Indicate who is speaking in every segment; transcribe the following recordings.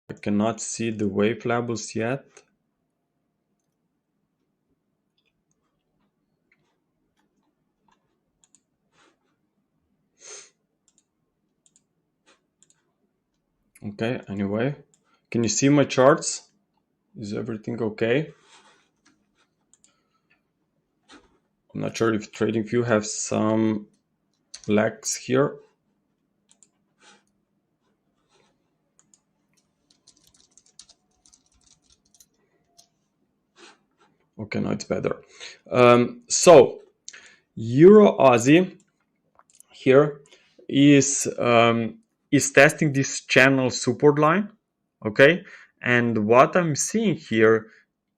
Speaker 1: I cannot see the wave levels yet. Okay, anyway, can you see my charts? Is everything okay? I'm not sure if TradingView has some lags here. Okay, now it's better. So Euro Aussie here is testing this channel support line. Okay, and what I'm seeing here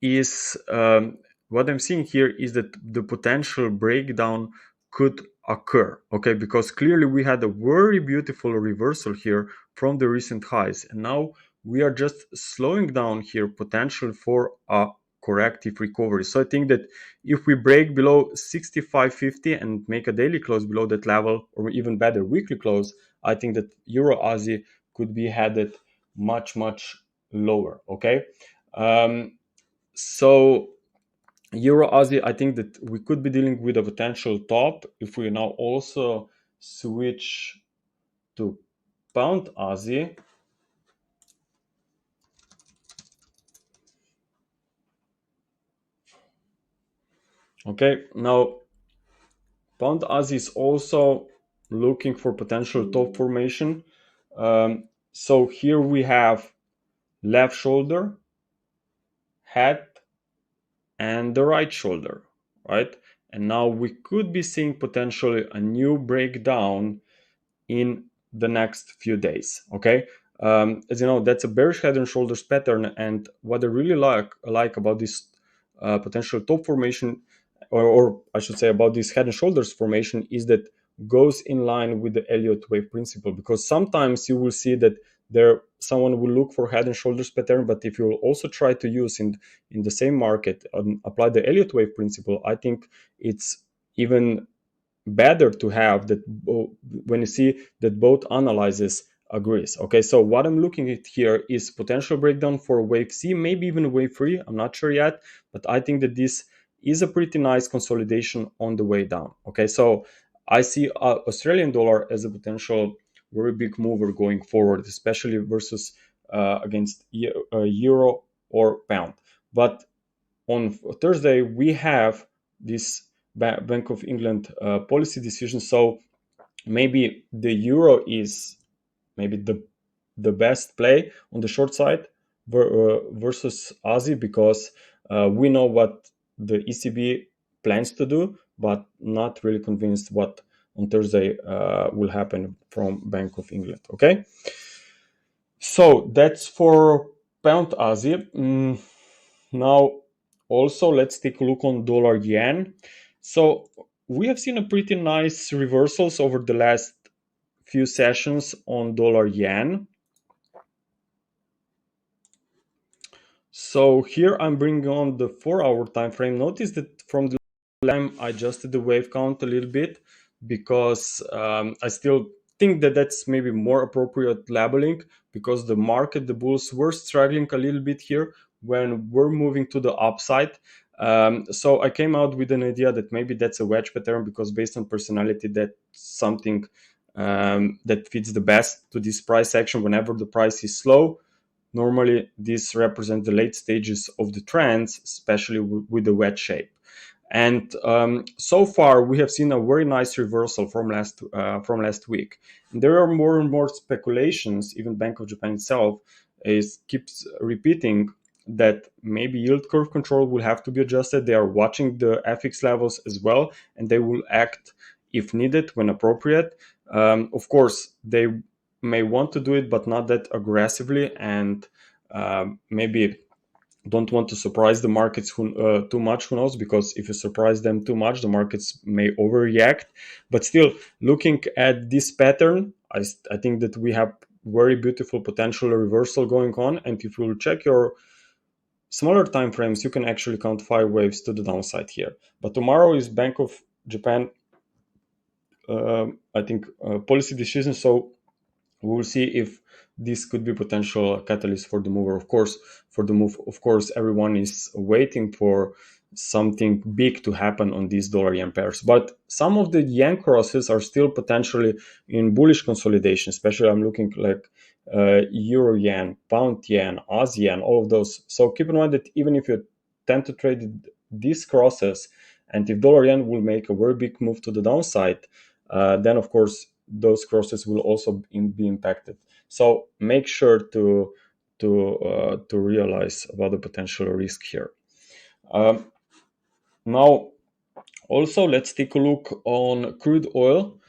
Speaker 1: is that the potential breakdown could occur. Okay, because clearly we had a very beautiful reversal here from the recent highs, and now we are just slowing down here, potential for a corrective recovery. So I think that if we break below 65.50 and make a daily close below that level, or even better weekly close, I think that Euro Aussie could be headed much lower. Okay, so Euro Aussie, I think that we could be dealing with a potential top if we now also switch to Pound Aussie. Okay, now Pound Aussie is also looking for potential top formation. So here we have left shoulder, head, and the right shoulder, right? And now we could be seeing potentially a new breakdown in the next few days. Okay, as you know, that's a bearish head and shoulders pattern, and what I really like about this potential top formation, or I should say about this head and shoulders formation, is that goes in line with the Elliott wave principle. Because sometimes you will see that someone will look for head and shoulders pattern, but if you will also try to use in the same market and apply the Elliott wave principle, I think it's even better to have that when you see that both analysis agrees. Okay, so what I'm looking at here is potential breakdown for wave C, maybe even wave 3. I'm not sure yet, but I think that this is a pretty nice consolidation on the way down. Okay, so I see Australian dollar as a potential very big mover going forward, especially versus against euro or pound. But on Thursday we have this Bank of England policy decision, so maybe the euro is maybe the best play on the short side versus Aussie, because we know what the ECB plans to do, but not really convinced what on Thursday will happen from Bank of England. Okay, so that's for pound Aussie. Now also let's take a look on dollar yen. So we have seen a pretty nice reversals over the last few sessions on dollar yen. So here I'm bringing on the 4-hour time frame. Notice that from the time I adjusted the wave count a little bit, because I still think that that's maybe more appropriate labeling, because the market, the bulls were struggling a little bit here when we're moving to the upside. So I came out with an idea that maybe that's a wedge pattern, because based on personality, that's something that fits the best to this price action. Whenever the price is slow, normally this represents the late stages of the trends, especially with the wedge shape. And so far we have seen a very nice reversal from last week. And there are more and more speculations. Even Bank of Japan itself keeps repeating that maybe yield curve control will have to be adjusted. They are watching the FX levels as well, and they will act if needed when appropriate. Of course, they may want to do it, but not that aggressively, and maybe don't want to surprise the markets too much. Who knows? Because if you surprise them too much, the markets may overreact. But still, looking at this pattern, I think that we have very beautiful potential reversal going on. And if you check your smaller time frames, you can actually count 5 waves to the downside here. But tomorrow is Bank of Japan, I think, policy decision. So we will see if this could be potential catalyst for the mover. Of course, for the move, of course, everyone is waiting for something big to happen on these dollar yen pairs, but some of the yen crosses are still potentially in bullish consolidation. Especially I'm looking like euro yen, pound yen, Aus yen, all of those. So keep in mind that even if you tend to trade these crosses, and if dollar yen will make a very big move to the downside, then of course those crosses will also be impacted. So make sure to realize about the potential risk here. Now, also let's take a look on crude oil.